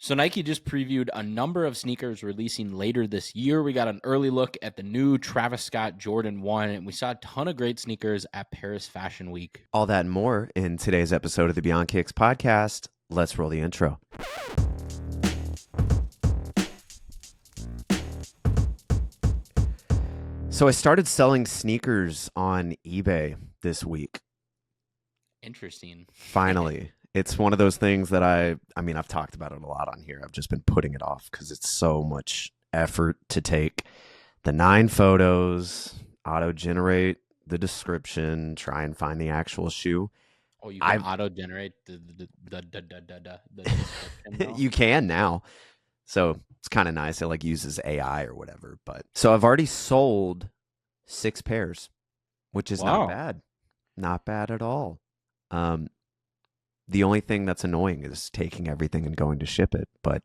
So Nike just previewed a number of sneakers releasing later this year. We got an early look at the new Travis Scott Jordan 1, and we saw a ton of great sneakers at Paris Fashion Week. All that and more in today's episode of the Beyond Kicks podcast. Let's roll the intro. So I started selling sneakers on eBay this week. Interesting. Finally. It's one of those things that I've talked about it a lot on here. I've just been putting it off because it's so much effort to take the 9 photos, auto-generate the description, try and find the actual shoe. Oh, you can auto-generate the description now? You can now. So it's kind of nice. It uses AI or whatever. But so I've already sold 6 pairs, which is not bad. Not bad at all. The only thing that's annoying is taking everything and going to ship it, but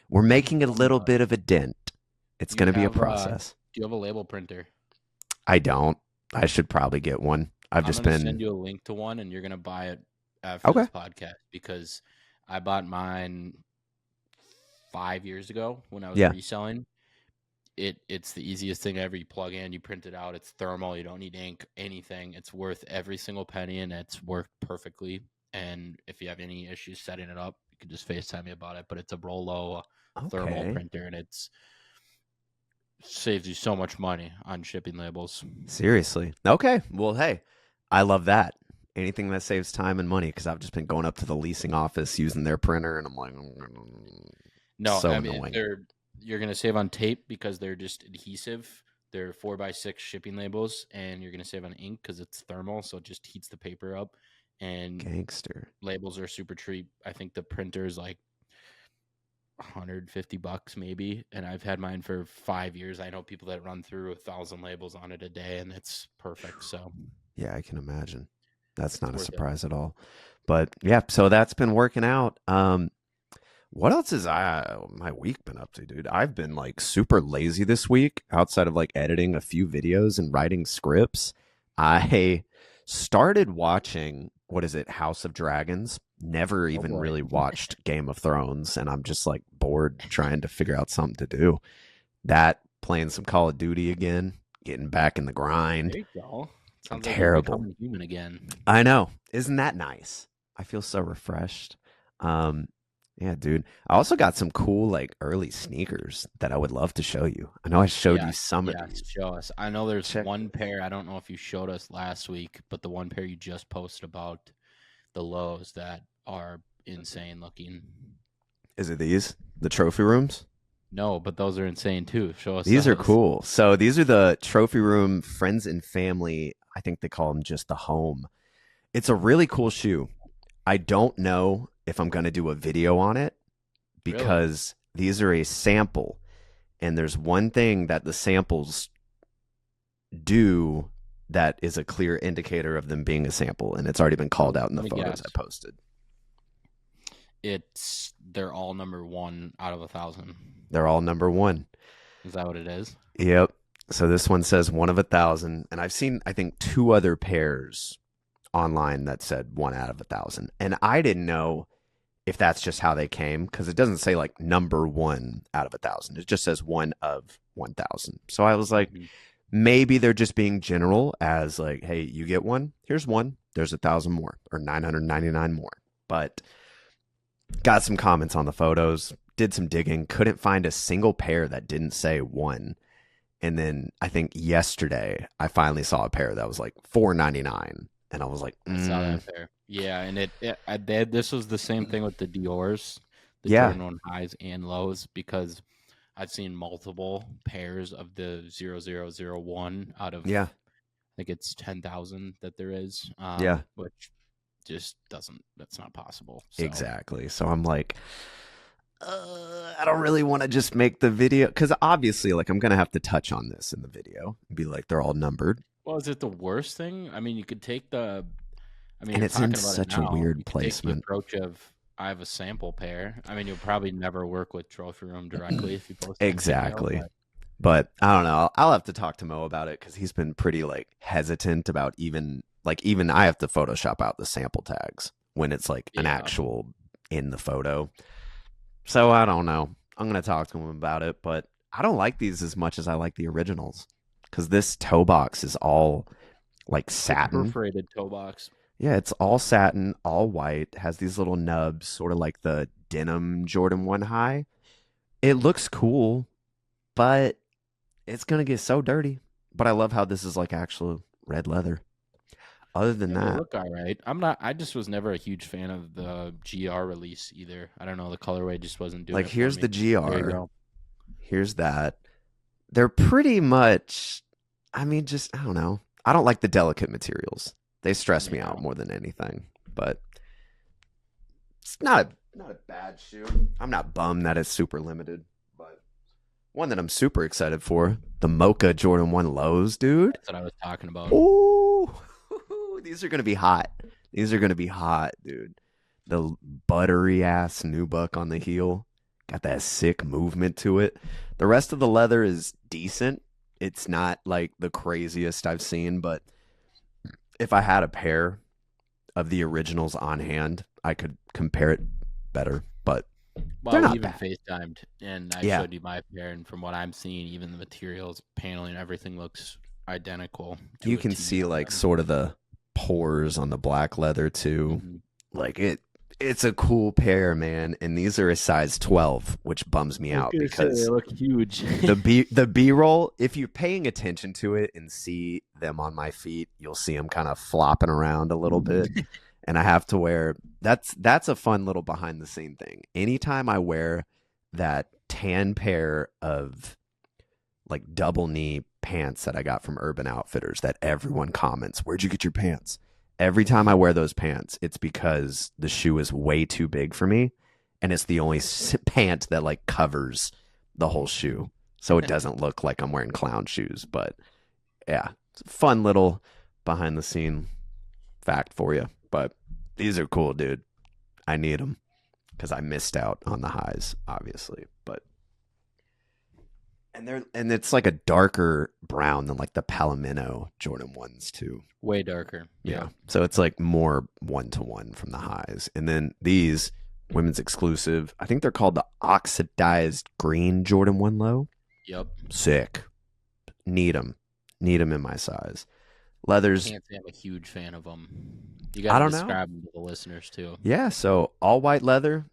we're making a little bit of a dent. It's going to be a process. Do you have a label printer? I don't. I should probably get one. I'm just going to send you a link to one, and you're going to buy it after this podcast because I bought mine 5 years ago when I was reselling. It's the easiest thing ever. You plug in, you print it out. It's thermal. You don't need ink, anything. It's worth every single penny, and it's worked perfectly. And if you have any issues setting it up, you can just FaceTime me about it. But it's a Rollo thermal printer, and it's saves you so much money on shipping labels. Seriously. Okay. Well, hey, I love that. Anything that saves time and money, because I've just been going up to the leasing office using their printer, and I'm like, no, so I mean, annoying. You're going to save on tape because they're just adhesive. They're 4x6 shipping labels, and you're going to save on ink because it's thermal, so it just heats the paper up. And gangster labels are super cheap. I think the printer is like $150 maybe, and I've had mine for 5 years. I know people that run through 1,000 labels on it a day, and it's perfect. So yeah, I can imagine. That's not a surprise at all. But yeah, so that's been working out. What else is my week been up to, dude? I've been super lazy this week outside of editing a few videos and writing scripts. I started watching, House of Dragons. Never even really watched Game of Thrones, and I'm just bored trying to figure out something to do. That, playing some Call of Duty again, getting back in the grind. There you go. Sounds terrible. Like you're human again. I know. Isn't that nice? I feel so refreshed. Yeah, dude. I also got some cool early sneakers that I would love to show you. I know I showed you some of these. Show us. I know there's one pair. I don't know if you showed us last week, but the one pair you just posted about the lows that are insane looking. Is it these? The trophy rooms? No, but those are insane too. Show us. These are cool. So these are the trophy room friends and family. I think they call them just the home. It's a really cool shoe. I don't know if I'm going to do a video on it because these are a sample, and there's one thing that the samples do that is a clear indicator of them being a sample, and it's already been called out in the photos I posted. They're all number 1 out of 1,000. They're all number 1. Is that what it is? Yep. So this one says 1 of 1,000, and I've seen, I think, 2 other pairs online that said 1 out of 1,000, and I didn't know if that's just how they came, because it doesn't say number 1 out of 1,000. It just says 1 of 1,000. So I was like, maybe they're just being general as hey, you get 1, here's 1, there's 1,000 more, or 999 more. But got some comments on the photos, did some digging, couldn't find a single pair that didn't say 1. And then I think yesterday I finally saw a pair that was $499, and I was like, I saw that pair. Yeah, and this was the same thing with the Dior's, the Jordan 1 highs and lows, because I've seen multiple pairs of the 0001 out of, I think it's 10,000 that there is, which just that's not possible. So. Exactly. So I'm like, I don't really want to just make the video, because obviously I'm going to have to touch on this in the video and be they're all numbered. Well, is it the worst thing? I mean, you could take and it's in such a weird placement. Take the approach of, I have a sample pair. I mean, you'll probably never work with Trophy Room directly if you post exactly. Video, but I don't know. I'll have to talk to Mo about it, because he's been pretty hesitant about even I have to Photoshop out the sample tags when it's an actual in the photo. So I don't know. I'm gonna talk to him about it, but I don't like these as much as I like the originals because this toe box is all like It's a satin. perforated toe box. Yeah, it's all satin, all white, has these little nubs, sort of like the denim Jordan 1 high. It looks cool, but it's gonna get so dirty. But I love how this is like actual red leather. Other than Yeah, they that, look all right. I'm not. I just was never a huge fan of the GR release either. I don't know. The colorway just wasn't doing like it for here's me. the There you GR, go. here's that. They're pretty much, I mean, just I don't know. I don't like the delicate materials. They stress me Yeah. out more than anything. But it's not a bad shoe. I'm not bummed that it's super limited, but one that I'm super excited for, the Mocha Jordan 1 lows, dude. That's what I was talking about. Ooh, these are gonna be hot. These are gonna be hot, dude. The buttery ass nubuck on the heel got that sick movement to it. The rest of the leather is decent. It's not like the craziest I've seen, but if I had a pair of the originals on hand, I could compare it better. But they're Well, we not even bad. FaceTimed, and I Yeah, showed you my pair, and from what I'm seeing, even the materials, paneling, everything looks identical to you a can T see on like them. sort of the pores on the black leather too. Hmm. Like it's a cool pair, man. And these are a size 12, which bums me I was out gonna say they because look huge. the B roll, if you're paying attention to it and see them on my feet, you'll see them kind of flopping around a little bit. And I have to wear that's a fun little behind the scene thing. Anytime I wear that tan pair of like double knee pants that I got from Urban Outfitters that everyone comments, "Where'd you get your pants?" Every time I wear those pants, it's because the shoe is way too big for me and it's the only pant that like covers the whole shoe. So it doesn't look like I'm wearing clown shoes, but yeah, it's a fun little behind the scene fact for you. But these are cool, dude. I need them because I missed out on the highs, obviously. But and it's like a darker brown than like the Palomino Jordan ones too. Way darker. Yeah. Yep. So it's like more 1-to-1 from the highs. And then these women's exclusive, I think they're called the oxidized green Jordan 1 low. Yep. Sick. Need them. Need them in my size. Leathers, Can't say I'm a huge fan of them. You I got to don't know. describe them to the listeners too. Yeah. So all white leather.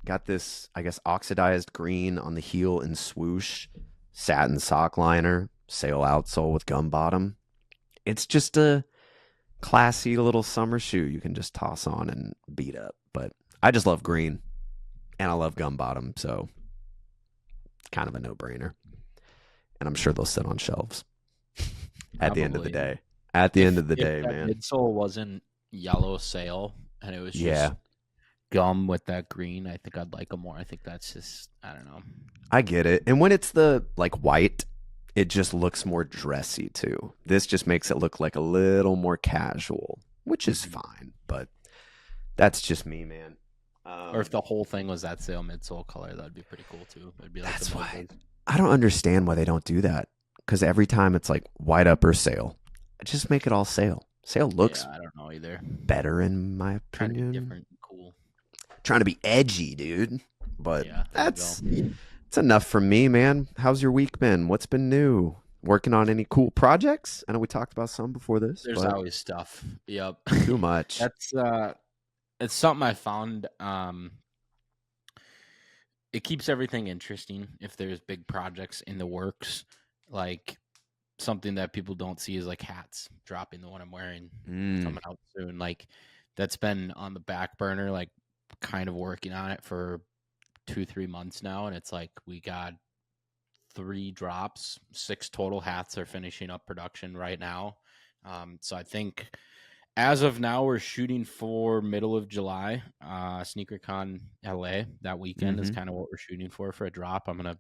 Got this, I guess, oxidized green on the heel and swoosh. Satin sock liner. Sail outsole with gum bottom. It's just a classy little summer shoe you can just toss on and beat up. But I just love green and I love gum bottom, so kind of a no brainer. And I'm sure they'll sit on shelves at the end of the Probably. day. At the end of the If day, that man. midsole wasn't yellow sail and it was just Yeah, gum with that green, I think I'd like them more. I think that's just I don't know. I get it. And when it's the like white, it just looks more dressy too. This just makes it look like a little more casual, which is Mhm. fine. But that's just me, man. Or if the whole thing was that sail midsole color, that'd be pretty cool too. It'd be like the That's why Mochas. I don't understand why they don't do that. Because every time it's like white upper sail, just make it all sail. Sail looks Yeah, I don't know either. better in my Trying to be opinion. different and cool. Trying to be edgy, dude. But Yeah, there you go. that's enough from me, man. How's your week been? What's been new? Working on any cool projects? I know we talked about some before this, There's but always stuff. Yep. too much. That's it's something I found it keeps everything interesting if there's big projects in the works. Like something that people don't see is like hats dropping, the one I'm wearing Mm, coming out soon. Like that's been on the back burner, like kind of working on it for 2-3 months now, and it's like we got 3 drops, 6 total hats are finishing up production right now. So I think as of now we're shooting for middle of July. SneakerCon LA that weekend is hmm kind of what we're shooting for a drop. I'm gonna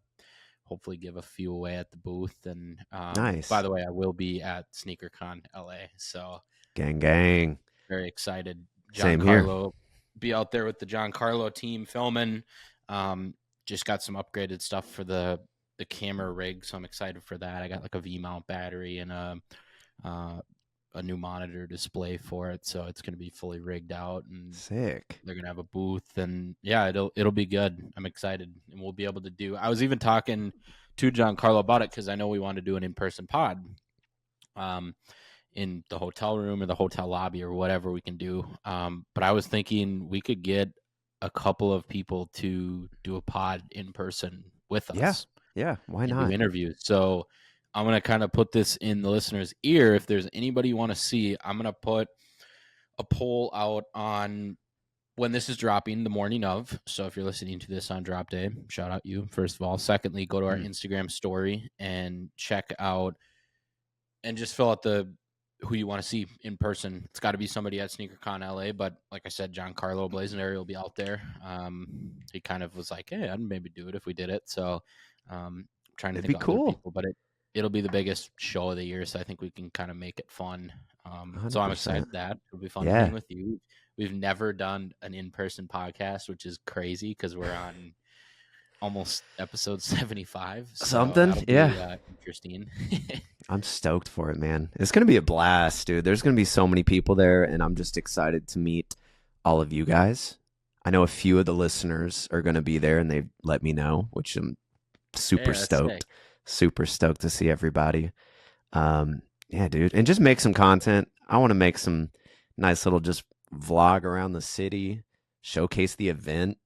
hopefully give a few away at the booth. And by Nice. the way, I will be at SneakerCon LA, so Gang, gang. very excited. Same here. Giancarlo be out there with the Giancarlo team filming. Just got some upgraded stuff for the camera rig, so I'm excited for that. I got like a V mount battery and a a new monitor display for it, so it's going to be fully rigged out, and Sick. they're going to have a booth, and yeah, it'll be good. I'm excited, and we'll be able to do. I was even talking to Giancarlo about it because I know we want to do an in-person pod, in the hotel room or the hotel lobby or whatever we can do. But I was thinking we could get a couple of people to do a pod in person with us. Yeah. Why and not? do interviews. So I'm going to kind of put this in the listener's ear. If there's anybody you want to see, I'm going to put a poll out on when this is dropping the morning of. So if you're listening to this on drop day, shout out you, first of all. Secondly, go to our Instagram story and check out and just fill out who you want to see in person. It's got to be somebody at SneakerCon LA, but like I said, Giancarlo Blazoneri will be out there. He kind of was like, hey, I'd maybe do it if we did it. So trying to It'd think be of cool. other people, but it'll be the biggest show of the year, so I think we can kind of make it fun. So I'm excited that it'll be fun hanging with you. We've never done an in-person podcast, which is crazy because we're on almost episode 75. Something, Interesting. I'm stoked for it, man. It's going to be a blast, dude. There's going to be so many people there, and I'm just excited to meet all of you guys. I know a few of the listeners are going to be there, and they've let me know, which I'm super stoked. Sick. Super stoked to see everybody. Yeah, dude. And just make some content. I want to make some nice little just vlog around the city, showcase the event,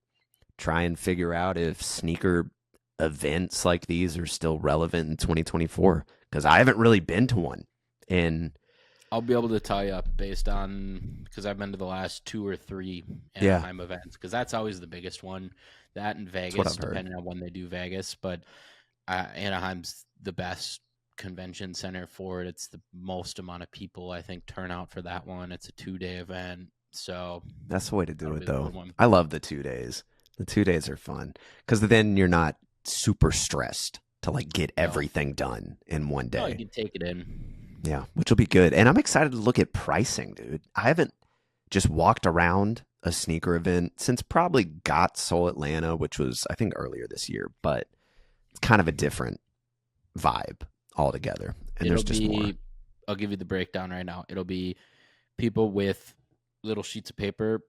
try and figure out if sneaker events like these are still relevant in 2024, because I haven't really been to one. And I'll be able to tell you based on, because I've been to the last 2 or 3 Anaheim events, because that's always the biggest one. That in Vegas, depending on when they do Vegas. But Anaheim's the best convention center for it. It's the most amount of people, I think, turn out for that one. It's a 2-day event. So that's the way to do it, though. I love the 2 days. The 2 days are fun because then you're not super stressed to like get everything done in one day. No, you can take it in. Yeah, which will be good. And I'm excited to look at pricing, dude. I haven't just walked around a sneaker event since probably Got Soul Atlanta, which was, I think, earlier this year, but it's kind of a different vibe altogether. And there's just more. I'll give you the breakdown right now. It'll be people with little sheets of paper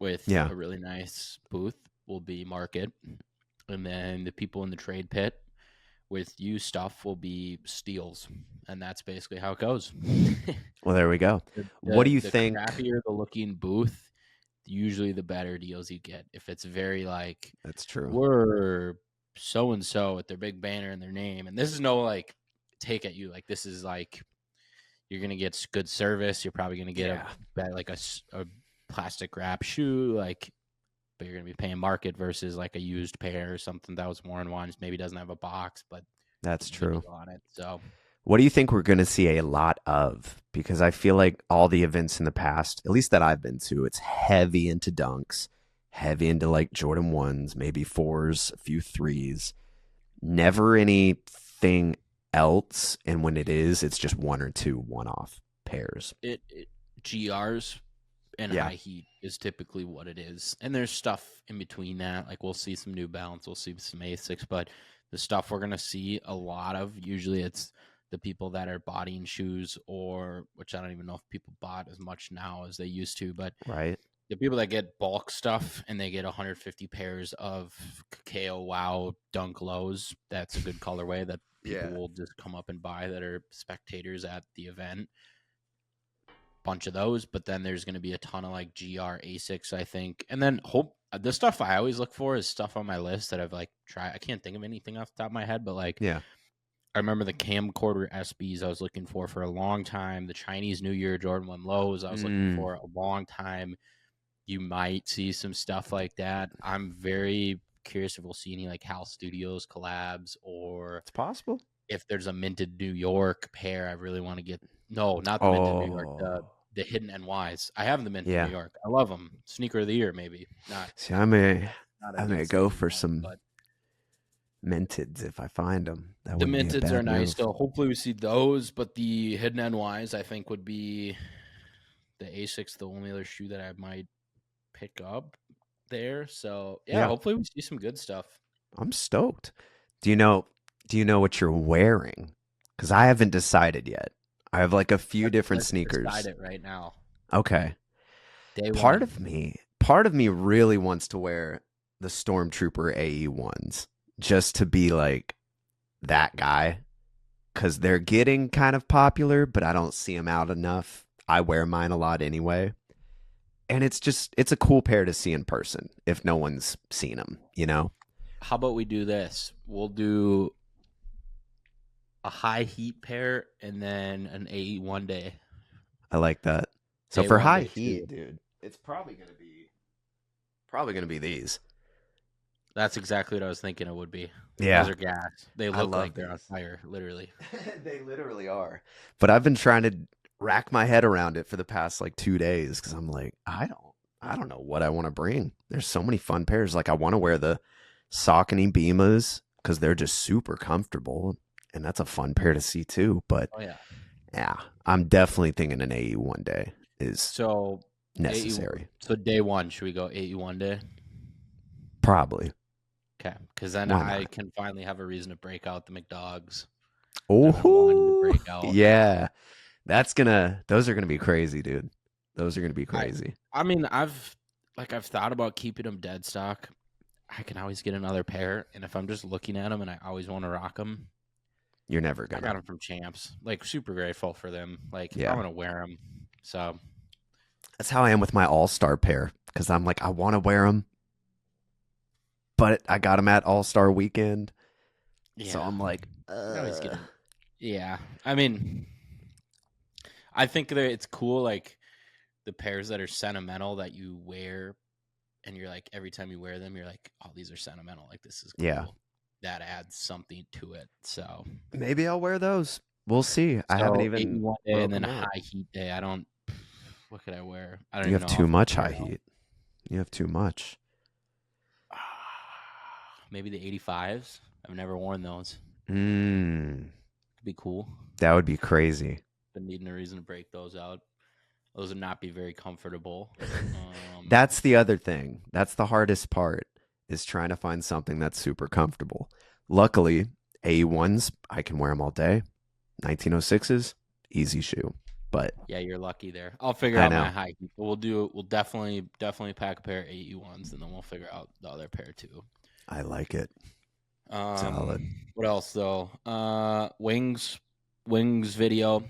with a really nice booth will be market. And then the people in the trade pit with used stuff will be steals. And that's basically how it goes. Well, there we go. What do you think? The crappier the looking booth, usually the better deals you get. If it's very like, that's true. We're so-and-so with their big banner and their name. And this is no like take at you. Like this is like, you're going to get good service. You're probably going to get a plastic wrap shoe, like, but you're going to be paying market versus like a used pair or something that was worn once, maybe doesn't have a box, but that's true on it. So what do you think we're going to see a lot of? Because I feel like all the events in the past, at least that I've been to, it's heavy into dunks, heavy into like Jordan 1s, maybe 4s, a few 3s, never anything else. And when it is, it's just 1 or 2 one-off pairs. GRs and high heat is typically what it is. And there's stuff in between that. Like we'll see some New Balance, we'll see some Asics, but the stuff we're going to see a lot of, usually it's the people that are bodying shoes, or which I don't even know if people bought as much now as they used to, but the people that get bulk stuff and they get 150 pairs of Cacao Wow Dunk Lows, that's a good colorway that people will just come up and buy that are spectators at the event. Bunch of those, but then there's going to be a ton of like GR Asics, I think. And then the stuff I always look for is stuff on my list that I've like tried. I can't think of anything off the top of my head, but like, I remember the camcorder SBs I was looking for a long time. The Chinese New Year Jordan 1 lows I was looking for a long time. You might see some stuff like that. I'm very curious if we'll see any like Hal Studios collabs, or it's possible if there's a minted New York pair. I really want to get. No, not the minted New York. The hidden NYs. I have the minted New York. I love them. Sneaker of the year, maybe. Not. See, I may go for some minteds if I find them. The minteds are nice. So hopefully we see those. But the hidden NYs, I think, would be the Asics, the only other shoe that I might pick up there. So hopefully we see some good stuff. I'm stoked. Do you know what you're wearing? Because I haven't decided yet. I have like a few different Let's decide sneakers. it right now. Okay. Day Part one. of me, part of me really wants to wear the Stormtrooper AE ones just to be like that guy because they're getting kind of popular, but I don't see them out enough. I wear mine a lot anyway. And it's a cool pair to see in person if no one's seen them, you know? How about we do this? We'll do a high heat pair and then an AE one day. I like that. So Day for one, high day heat, two. dude, it's probably gonna be these. That's exactly what I was thinking it would be. Yeah, Those are gas. They I look like love they're on these. fire, literally. They literally are. But I've been trying to rack my head around it for the past like 2 days because I'm like, I don't know what I want to bring. There's so many fun pairs. Like I want to wear the Saucony Beamas because they're just super comfortable, and that's a fun pair to see too. But Oh yeah. yeah, I'm definitely thinking an AE one day is So necessary. so day one, should we go AE one day? Probably. Okay, because then Why I not? can finally have a reason to break out the McDogs that I've been wanting to Oh, break out. yeah. Those are gonna be crazy, dude. Those are gonna be crazy. I mean, I've thought about keeping them dead stock. I can always get another pair, and if I'm just looking at them and I always want to rock them, You're never I gonna. got them from Champs. Like super grateful for them. Like I'm Yeah. gonna wear them. So That's how I am with my All-Star pair because I'm like, I want to wear them, but I got them at All-Star weekend. So yeah, I'm like, I always get 'em. Yeah, I mean, I think that it's cool. Like the pairs that are sentimental that you wear, and you're like every time you wear them, you're like, oh, these are sentimental. Like this is cool. yeah, That adds something to it. So maybe I'll wear those. We'll see. I haven't even 81 day broke and then them a out. high heat day. I don't. What could I wear? I don't You even have know too how much far high out. heat. You have too much. Maybe the 85s. I've never worn those. Mm, Could be cool. that would be crazy. Been needing a reason to break those out. Those would not be very comfortable. That's the other thing. That's the hardest part is trying to find something that's super comfortable. Luckily, A1s, I can wear them all day. 1906s, easy shoe. But yeah, you're lucky there. I'll figure I out my know. high heat. But we'll definitely pack a pair of 81s, and then we'll figure out the other pair too. I like it. Solid. What else though? Wings video.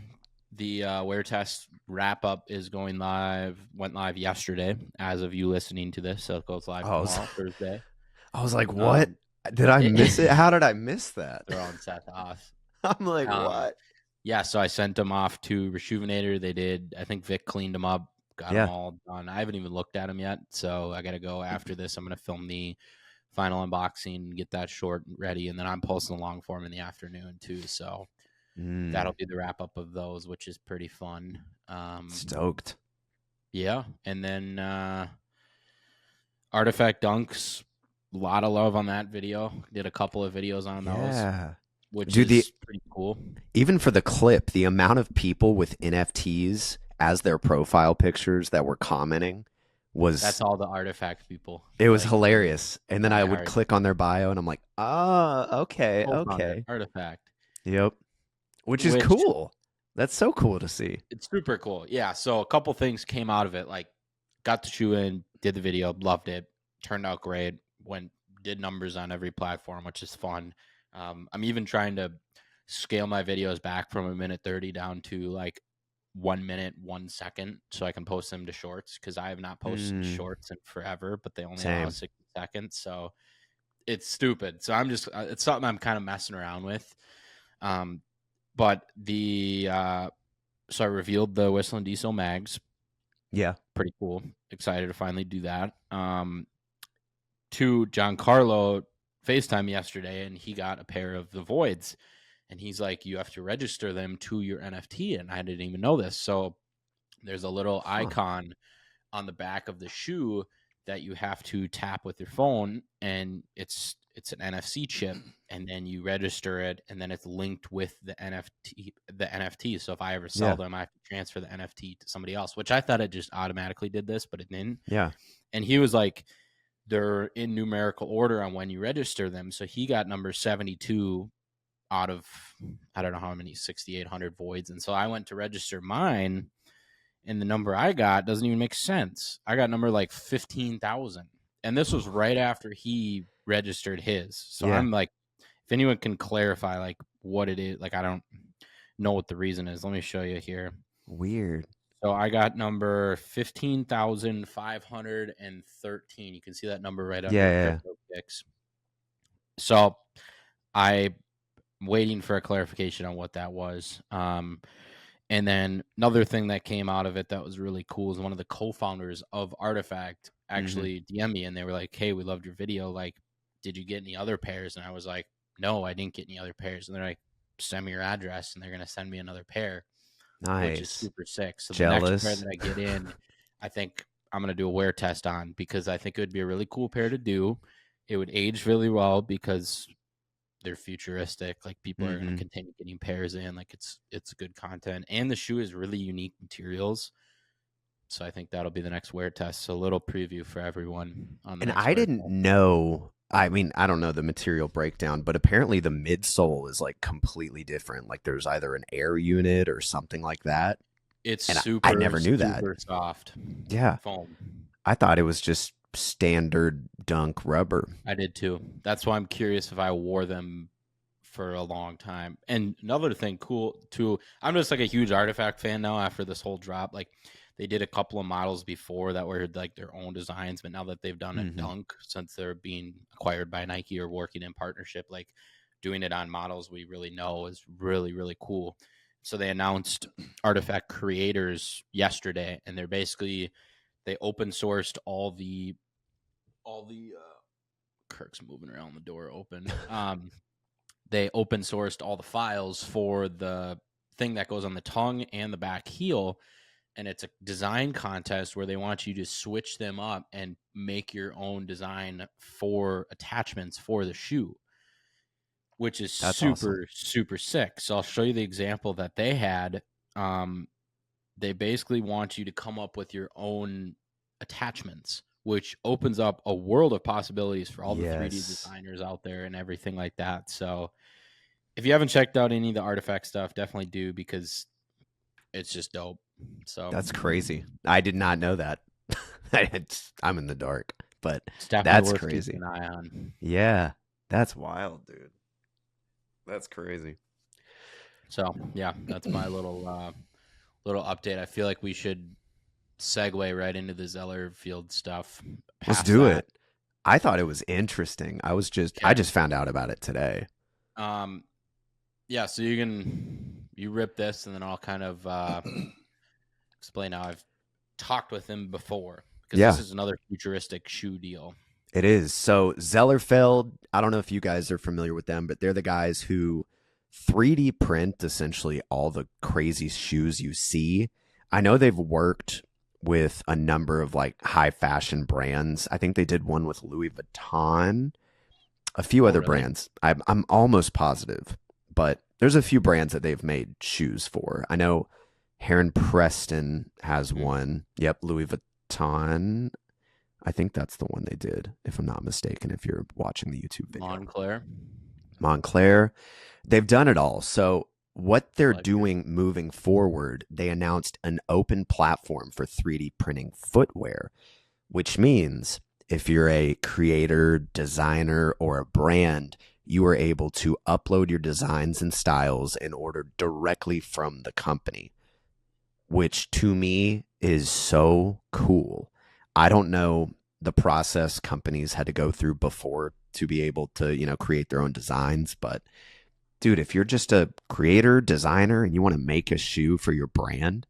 The wear test wrap up is going live. Went live yesterday, as of you listening to this. So it goes live I tomorrow, Thursday. I was like, what? Did I It, miss it? How did I miss that? they're on set to us. I'm like, what? Yeah, so I sent them off to Rejuvenator. They did. I think Vic cleaned them up, got them Yeah. all done. I haven't even looked at them yet, so I got to go after this. I'm going to film the final unboxing, get that short ready, and then I'm posting a long form in the afternoon too. So that'll be the wrap up of those, which is pretty fun. Stoked. Yeah, and then Artifact Dunks, a lot of love on that video. Did a couple of videos on those. Yeah. Which is pretty cool. Even for the clip, the amount of people with NFTs as their profile pictures that were commenting was... That's all the Artifact people. It was hilarious. And then I would click on their bio and I'm like, okay. Artifact. Yep. Which is cool. That's so cool to see. It's super cool. Yeah, so a couple things came out of it. Like, got the shoe in, did the video, loved it, turned out great, did numbers on every platform, which is fun. I'm even trying to scale my videos back from 1:30 down to like 1 minute, 1 second, so I can post them to shorts because I have not posted shorts in forever, but they only allow 60 seconds. So it's stupid. So I'm just, it's something I'm kind of messing around with. But so I revealed the Whistle and Diesel mags. Yeah. Pretty cool. Excited to finally do that. To Giancarlo FaceTime yesterday, and he got a pair of the Voids, and he's like, you have to register them to your NFT, and I didn't even know this. So there's a little icon on the back of the shoe that you have to tap with your phone, and it's an NFC chip, and then you register it, and then it's linked with the NFT. So if I ever sell them, I have to transfer the NFT to somebody else, which I thought it just automatically did this, but it didn't. Yeah. And he was like, they're in numerical order on when you register them. So he got number 72 out of, I don't know how many, 6,800 voids. And so I went to register mine, and the number I got doesn't even make sense. I got number like 15,000. And this was right after he registered his. So I'm like, if anyone can clarify like what it is, like I don't know what the reason is. Let me show you here. Weird. So I got number 15,513. You can see that number right under Crypto Kicks. So I'm waiting for a clarification on what that was. And then another thing that came out of it that was really cool is one of the co-founders of Artifact actually DM'd me, and they were like, "Hey, we loved your video. Like, did you get any other pairs?" And I was like, "No, I didn't get any other pairs." And they're like, "Send me your address," and they're gonna send me another pair. Nice. Which is super sick. So Jealous. the next pair that I get in, I think I'm going to do a wear test on, because I think it would be a really cool pair to do. It would age really well because they're futuristic. Like, people are going to continue getting pairs in. Like, it's good content. And the shoe is really unique materials. So I think that'll be the next wear test. So a little preview for everyone on the And next I didn't know. I mean, I don't know the material breakdown, but apparently the midsole is like completely different. Like there's either an air unit or something like that. It's and super. I never knew that. Super soft. Yeah. Foam. I thought it was just standard dunk rubber. I did too. That's why I'm curious if I wore them for a long time. And another thing cool too, I'm just like a huge Artifact fan now after this whole drop. Like, they did a couple of models before that were like their own designs, but now that they've done a dunk, since they're being acquired by Nike or working in partnership, like doing it on models we really know is really, really cool. So they announced Artifact creators yesterday, and they're basically, they open sourced all the Kirk's moving around the door open. They open sourced all the files for the thing that goes on the tongue and the back heel. And it's a design contest where they want you to switch them up and make your own design for attachments for the shoe, which is super sick. So I'll show you the example that they had. They basically want you to come up with your own attachments, which opens up a world of possibilities for all the 3D designers out there and everything like that. So if you haven't checked out any of the Artifact stuff, definitely do, because it's just dope. So that's crazy. I did not know that. I'm in the dark, but that's crazy. Keep an eye on. Yeah, that's wild, dude. That's crazy. So yeah, that's my little update. I feel like we should segue right into the Zeller Field stuff. Let's do it. I thought it was interesting. I just found out about it today. Yeah, so you rip this, and then I'll kind of explain how I've talked with him before, because this is another futuristic shoe deal. It is. So Zellerfeld, I don't know if you guys are familiar with them, but they're the guys who 3D print essentially all the crazy shoes you see. I know they've worked with a number of like high fashion brands. I think they did one with Louis Vuitton, a few other brands. I'm almost positive, but there's a few brands that they've made shoes for. I know Heron Preston has one. Yep, Louis Vuitton. I think that's the one they did, if I'm not mistaken, if you're watching the YouTube video. Montclair. They've done it all. So what they're doing moving forward, they announced an open platform for 3D printing footwear, which means if you're a creator, designer, or a brand, you are able to upload your designs and styles and order directly from the company, which to me is so cool. I don't know the process companies had to go through before to be able to, create their own designs. But dude, if you're just a creator, designer, and you want to make a shoe for your brand,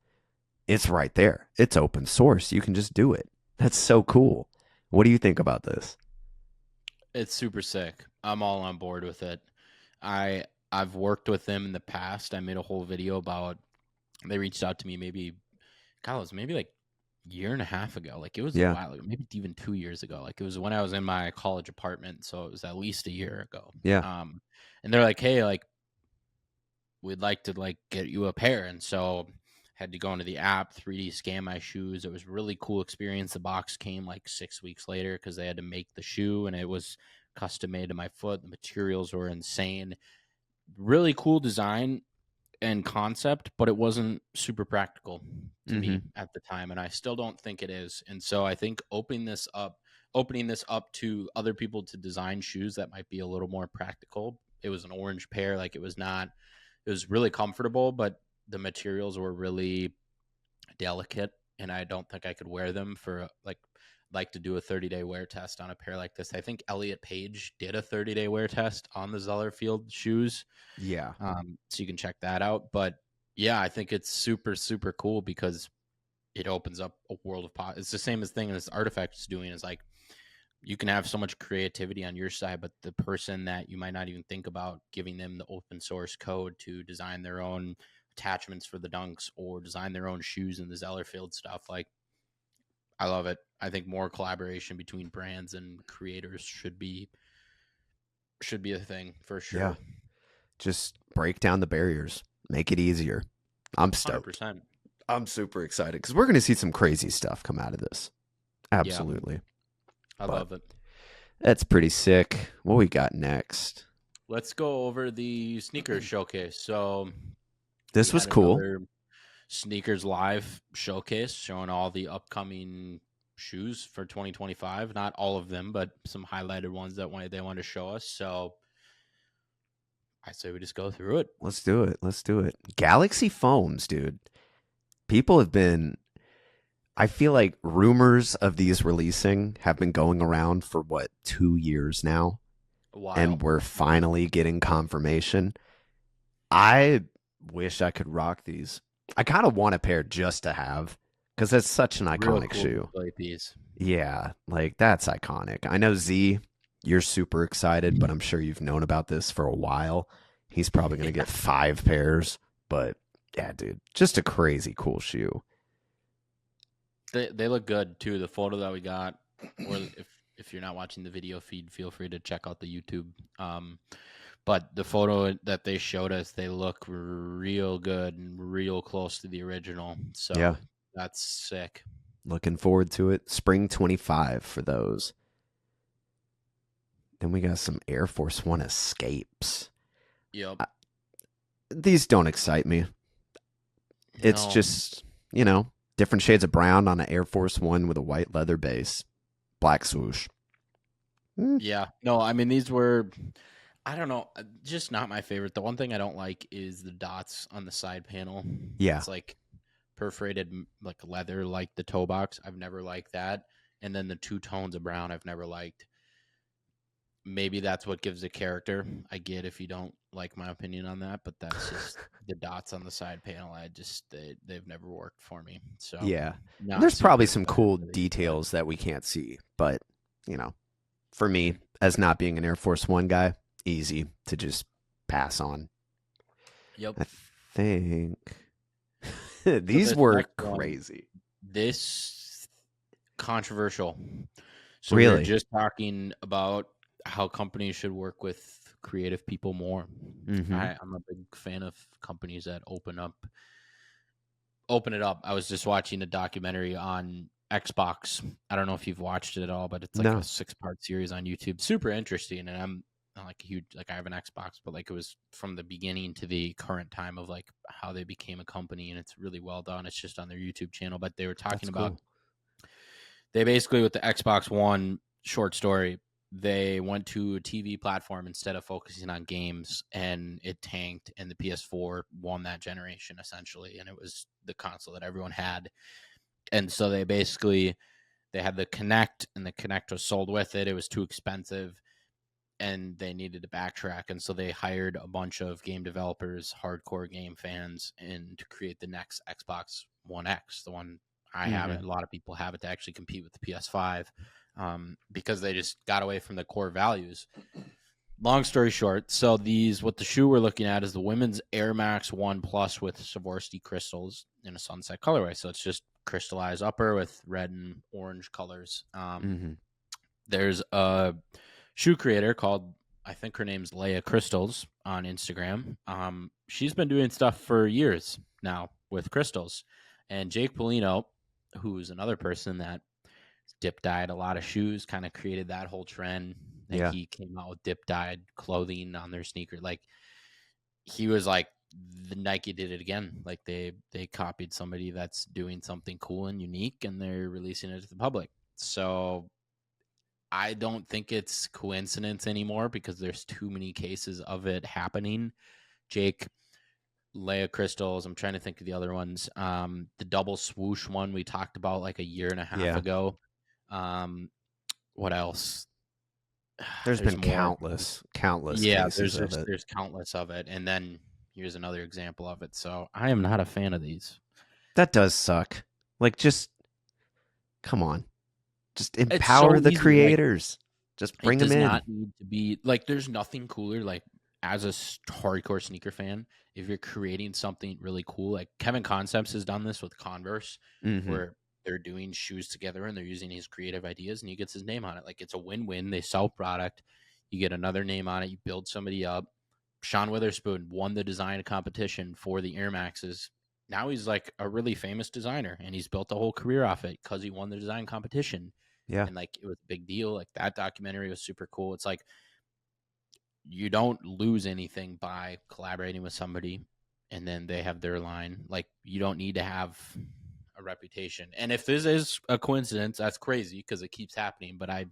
it's right there. It's open source. You can just do it. That's so cool. What do you think about this? It's super sick. I'm all on board with it. I've worked with them in the past. I made a whole video about, they reached out to me maybe like year and a half ago. Like, it was a while ago, maybe even 2 years ago. Like, it was when I was in my college apartment, so it was at least a year ago. And they're like, hey, like, we'd like to like get you a pair. And so had to go into the app, 3D scan my shoes. It was a really cool experience. The box came like 6 weeks later because they had to make the shoe, and it was custom made to my foot. The materials were insane. really cool design and concept, but it wasn't super practical to me at the time, and I still don't think it is. And so I think opening this up to other people to design shoes that might be a little more practical. It was an orange pair, like it was really comfortable, but the materials were really delicate, and I don't think I could wear them for like to do a 30-day wear test on a pair like this. I think Elliot Page did a 30-day wear test on the Zellerfield shoes. Yeah. So you can check that out. But yeah, I think it's super, super cool because it opens up a world of it's the same as thing as Artifact is doing. Is like you can have so much creativity on your side, but the person that you might not even think about, giving them the open source code to design their own attachments for the dunks or design their own shoes in the Zellerfield stuff. Like, I love it. I think more collaboration between brands and creators should be a thing for sure. Yeah. Just break down the barriers, make it easier. I'm stoked. 100%. I'm super excited because we're going to see some crazy stuff come out of this. Absolutely. Yeah. I love it. That's pretty sick. What we got next? Let's go over the sneakers showcase. So this was cool. Sneakers Live showcase showing all the upcoming shoes for 2025. Not all of them, but some highlighted ones that they want to show us. So I say we just go through it. Let's do it. Galaxy foams, dude. People have been, I feel like rumors of these releasing have been going around for 2 years now. Wow. And we're finally getting confirmation. I wish I could rock these. I kind of want a pair just to have because it's such an iconic cool shoe. Piece. Yeah, like that's iconic. I know Z, you're super excited, but I'm sure you've known about this for a while. He's probably going to get 5 pairs, but yeah, dude, just a crazy cool shoe. They look good too. The photo that we got, or if you're not watching the video feed, feel free to check out the YouTube. But the photo that they showed us, they look real good and real close to the original. So yeah, that's sick. Looking forward to it. Spring 25 for those. Then we got some Air Force One Escapes. Yep. These don't excite me. It's just, different shades of brown on an Air Force One with a white leather base. Black swoosh. Yeah. No, I mean, these were, I don't know, just not my favorite. The one thing I don't like is the dots on the side panel. Yeah. It's like perforated like leather, like the toe box. I've never liked that. And then the 2 tones of brown I've never liked. Maybe that's what gives it character. I get if you don't like my opinion on that, but that's just the dots on the side panel. They've never worked for me. So yeah, there's probably some cool details that we can't see, but for me, as not being an Air Force One guy, easy to just pass on. Yep. I think these were crazy. This controversial. So really, we're just talking about how companies should work with creative people more. Mm-hmm. I'm a big fan of companies that open it up. I was just watching a documentary on Xbox. I don't know if you've watched it at all, but it's like a 6-part series on YouTube. Super interesting. And I'm not like a huge, like I have an Xbox, but like it was from the beginning to the current time of like how they became a company, and it's really well done. It's just on their YouTube channel, but they were talking about, they basically, with the Xbox One short story, they went to a TV platform instead of focusing on games, and it tanked, and the PS4 won that generation essentially, and it was the console that everyone had. And so they had the Kinect, and the Kinect was sold with it. It was too expensive, and they needed to backtrack. And so they hired a bunch of game developers, hardcore game fans, and to create the next Xbox One X, the one I have it. A lot of people have it to actually compete with the PS5. Because they just got away from the core values. Long story short, so what the shoe we're looking at is the women's Air Max 1 Plus with Swarovski crystals in a sunset colorway. So it's just crystallized upper with red and orange colors. There's a shoe creator called, I think her name's Leia Crystals on Instagram. She's been doing stuff for years now with crystals. And Jake Polino, who's another person that dip dyed a lot of shoes, kind of created that whole trend. He came out with dip dyed clothing on their sneaker. Like, he was like, the Nike did it again. Like they copied somebody that's doing something cool and unique, and they're releasing it to the public. So I don't think it's coincidence anymore because there's too many cases of it happening. Jake, Leia Crystals. I'm trying to think of the other ones. The double swoosh one we talked about like a year and a half ago. What else? There's been more. countless cases of it. There's countless of it. And then here's another example of it. So I am not a fan of these. That does suck. Like, just come on. Just empower the creators. Like, just bring them in. It does not need to be like, there's nothing cooler. Like, as a hardcore sneaker fan, if you're creating something really cool, like Kevin Concepts has done this with Converse, where they're doing shoes together and they're using his creative ideas and he gets his name on it. Like, it's a win-win. They sell product. You get another name on it. You build somebody up. Sean Witherspoon won the design competition for the Air Maxes. Now he's like a really famous designer and he's built a whole career off it because he won the design competition. Yeah. And like, it was a big deal. Like, that documentary was super cool. It's like, you don't lose anything by collaborating with somebody and then they have their line. Like, you don't need to have a reputation. And if this is a coincidence, that's crazy because it keeps happening. But I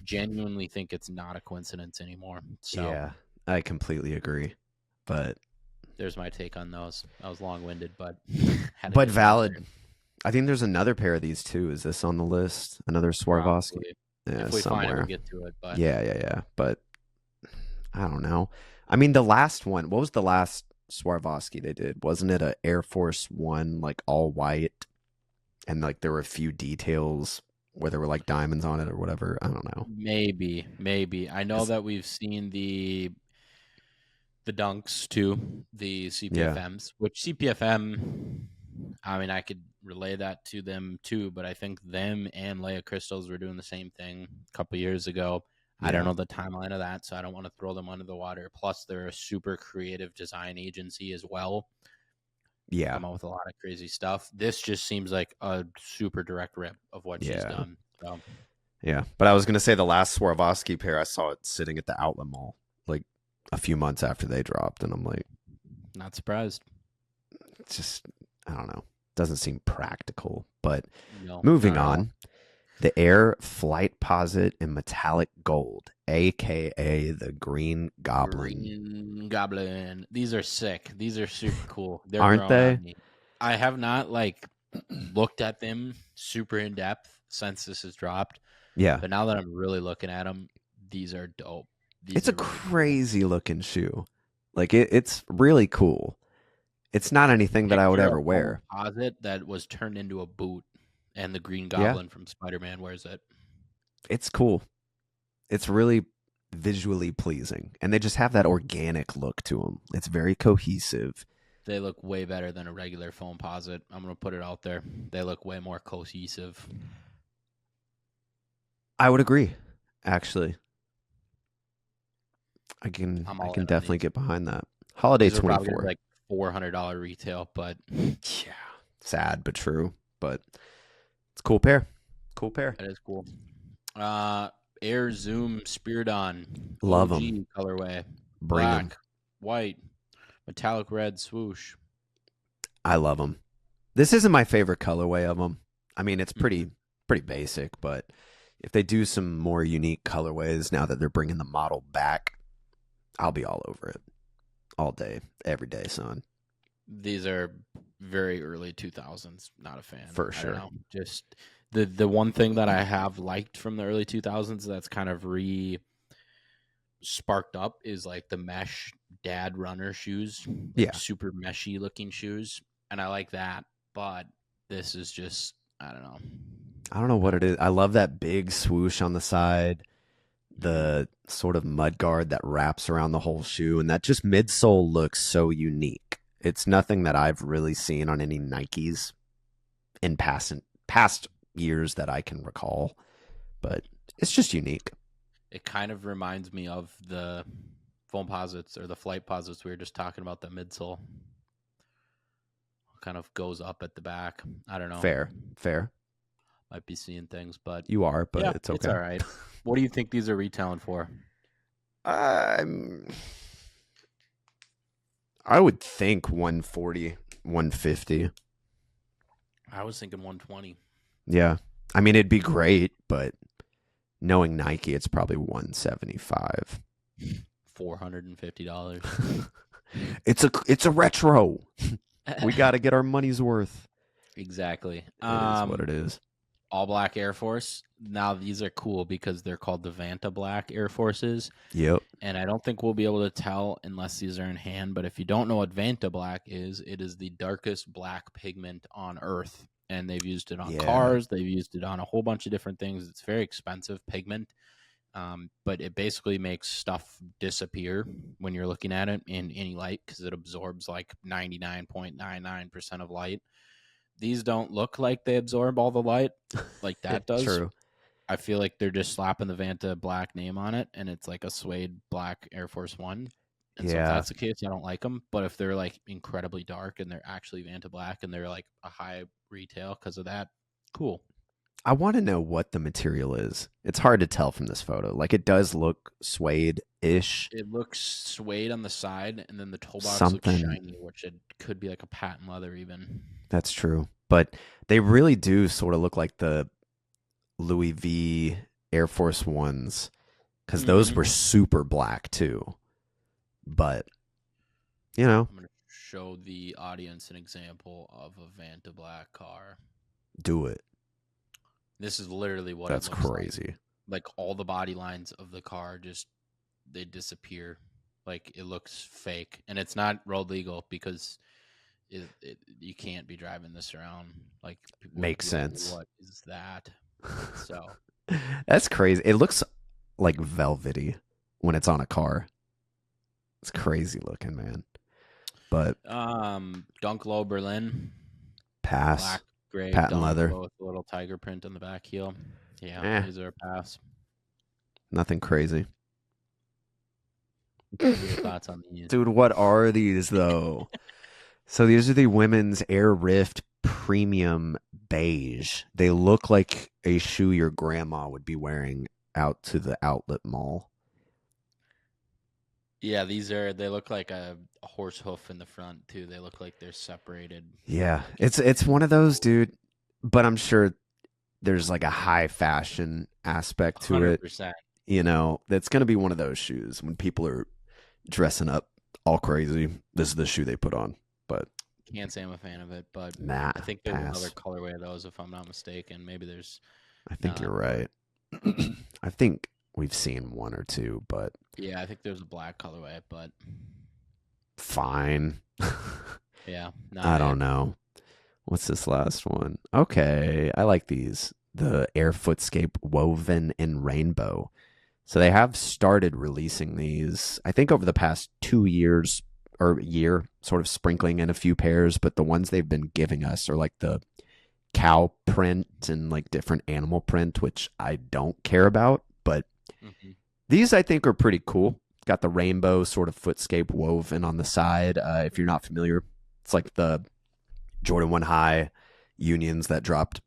genuinely think it's not a coincidence anymore. So yeah, I completely agree. But there's my take on those. I was long-winded, but valid. I think there's another pair of these too. Is this on the list? Another Swarovski? Yeah, if we somewhere. Find it, we'll get to it. But yeah. But I don't know. I mean, the last one. What was the last Swarovski they did? Wasn't it a Air Force One, like all white, and like there were a few details where there were like diamonds on it or whatever? I don't know. Maybe. I know that we've seen the Dunks too, the CPFMs, which CPFM. I mean, I could relay that to them too, but I think them and Leia Crystals were doing the same thing a couple years ago. Yeah. I don't know the timeline of that, so I don't want to throw them under the water. Plus, they're a super creative design agency as well. Yeah. Come out with a lot of crazy stuff. This just seems like a super direct rip of what she's done. So. Yeah, but I was going to say the last Swarovski pair, I saw it sitting at the outlet mall like a few months after they dropped, and I'm like, not surprised. It's just, I don't know. Doesn't seem practical. But moving on, the Air Flight Posit in metallic gold, a.k.a. the Green Goblin. Green Goblin. These are sick. These are super cool. Aren't they? I have not looked at them super in depth since this has dropped. Yeah. But now that I'm really looking at them, these are dope. It's a crazy looking shoe. Like, it's really cool. It's not anything that I would ever wear. Composite that was turned into a boot, and the Green Goblin from Spider-Man wears it. It's cool. It's really visually pleasing, and they just have that organic look to them. It's very cohesive. They look way better than a regular Foamposite. I'm going to put it out there. They look way more cohesive. I would agree, actually. I can definitely get behind that. Holiday 24. Like $400 retail, but yeah, sad but true. But it's a cool pair. Cool pair. That is cool. Air Zoom Spiridon. Love them. Colorway. Bring Black, them. White, metallic red swoosh. I love them. This isn't my favorite colorway of them. I mean, it's pretty basic, but if they do some more unique colorways now that they're bringing the model back, I'll be all over it. All day, every day, son. These are very early 2000s. Not a fan. For sure. I don't know. Just the one thing that I have liked from the early 2000s that's kind of sparked up is like the mesh dad runner shoes. Super meshy looking shoes. And I like that. But this is just, I don't know. I don't know what it is. I love that big swoosh on the side. The sort of mud guard that wraps around the whole shoe, and that just midsole looks so unique. It's nothing that I've really seen on any Nikes in past years that I can recall, but it's just unique. It kind of reminds me of the Foamposites or the Flight Posits we were just talking about. The midsole kind of goes up at the back. I don't know. Fair. Might be seeing things, but you are, but it's okay. It's all right. What do you think these are retailing for? I would think 140, 150. I was thinking 120. Yeah. I mean, it'd be great, but knowing Nike, it's probably 175. $450. It's a retro. We got to get our money's worth. Exactly. It is what it is. All black Air Force. Now these are cool because they're called the Vanta Black Air Forces. Yep. And I don't think we'll be able to tell unless these are in hand. But if you don't know what Vanta Black is, it is the darkest black pigment on Earth. And they've used it on cars. They've used it on a whole bunch of different things. It's very expensive pigment. But it basically makes stuff disappear when you're looking at it in any light because it absorbs like 99.99% of light. These don't look like they absorb all the light like that does. True. I feel like they're just slapping the Vanta Black name on it, and it's like a suede black Air Force One. And so if that's the case, I don't like them. But if they're like incredibly dark and they're actually Vanta Black and they're like a high retail because of that, cool. I want to know what the material is. It's hard to tell from this photo. Like, it does look suede-ish. It looks suede on the side, and then the toe box looks shiny, which it could be like a patent leather even. That's true. But they really do sort of look like the Louis V Air Force Ones because those were super black too. But, you know. I'm going to show the audience an example of a Vanta Black car. Do it. This is literally what That's it looks crazy. Like all the body lines of the car just, they disappear. Like it looks fake. And it's not road legal because you can't be driving this around. Like, makes sense. What is that? So that's crazy. It looks like velvety when it's on a car. It's crazy looking, man. But Dunk Low Berlin, pass. Black, gray, patent leather with a little tiger print on the back heel. Yeah, these are a pass. Nothing crazy. What are your thoughts on these? Dude, what are these though? So these are the women's Air Rift Premium Beige. They look like a shoe your grandma would be wearing out to the outlet mall. Yeah, they look like a horse hoof in the front too. They look like they're separated. Yeah, it's one of those, dude. But I'm sure there's like a high fashion aspect to 100%. it. You know, that's going to be one of those shoes when people are dressing up all crazy. This is the shoe they put on. But can't say I'm a fan of it, but I think there's another colorway of those if I'm not mistaken. Maybe there's. I think you're right. I think we've seen one or two, but yeah, I think there's a black colorway, but fine. Yeah, I don't know. What's this last one? Okay, I like these. The Air Footscape Woven in Rainbow. So they have started releasing these, I think, over the past 2 years or year, sort of sprinkling in a few pairs, but the ones they've been giving us are like the cow print and like different animal print, which I don't care about, but these I think are pretty cool. Got the rainbow sort of footscape woven on the side. If you're not familiar, it's like the Jordan 1 High Unions that dropped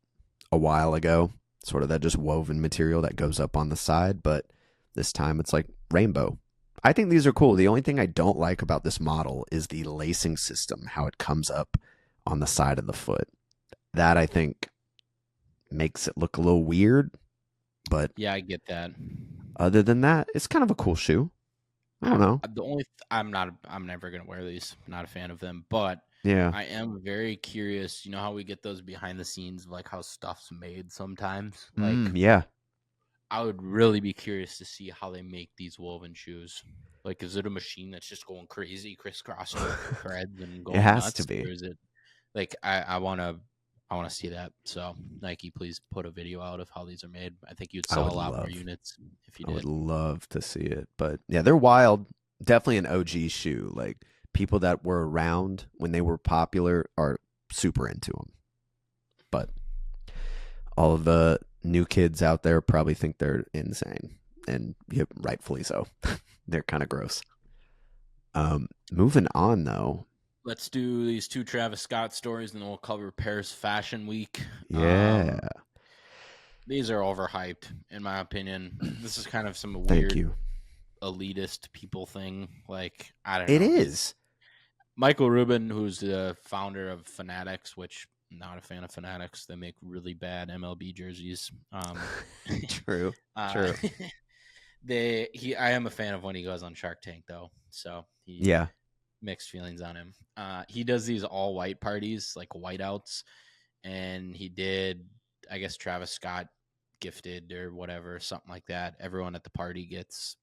a while ago, sort of that just woven material that goes up on the side, but this time it's like rainbow. I think these are cool. The only thing I don't like about this model is the lacing system, how it comes up on the side of the foot. That I think makes it look a little weird, but yeah, I get that. Other than that, it's kind of a cool shoe. I don't know. I'm never gonna wear these. I'm not a fan of them, but yeah, I am very curious. You know how we get those behind the scenes of like how stuff's made sometimes. Like, yeah, I would really be curious to see how they make these woven shoes. Like, is it a machine that's just going crazy, crisscrossing threads and going it has nuts? to be. Or is it like I want to see that. So Nike, please put a video out of how these are made. I think you'd sell a lot more units if you did. I would love to see it, but yeah, they're wild. Definitely an OG shoe. Like people that were around when they were popular are super into them. But all of the new kids out there probably think they're insane, and rightfully so. They're kind of gross. Moving on though. Let's do these 2 Travis Scott stories, and then we'll cover Paris Fashion Week. Yeah. These are overhyped, in my opinion. This is kind of some weird elitist people thing. Like, I don't know. It is. Michael Rubin, who's the founder of Fanatics, which I'm not a fan of Fanatics. They make really bad MLB jerseys. True. Uh, I am a fan of when he goes on Shark Tank though. So Yeah. mixed feelings on him. He does these all white parties, like whiteouts, and he did, I guess, Travis Scott gifted or whatever, something like that. Everyone at the party gets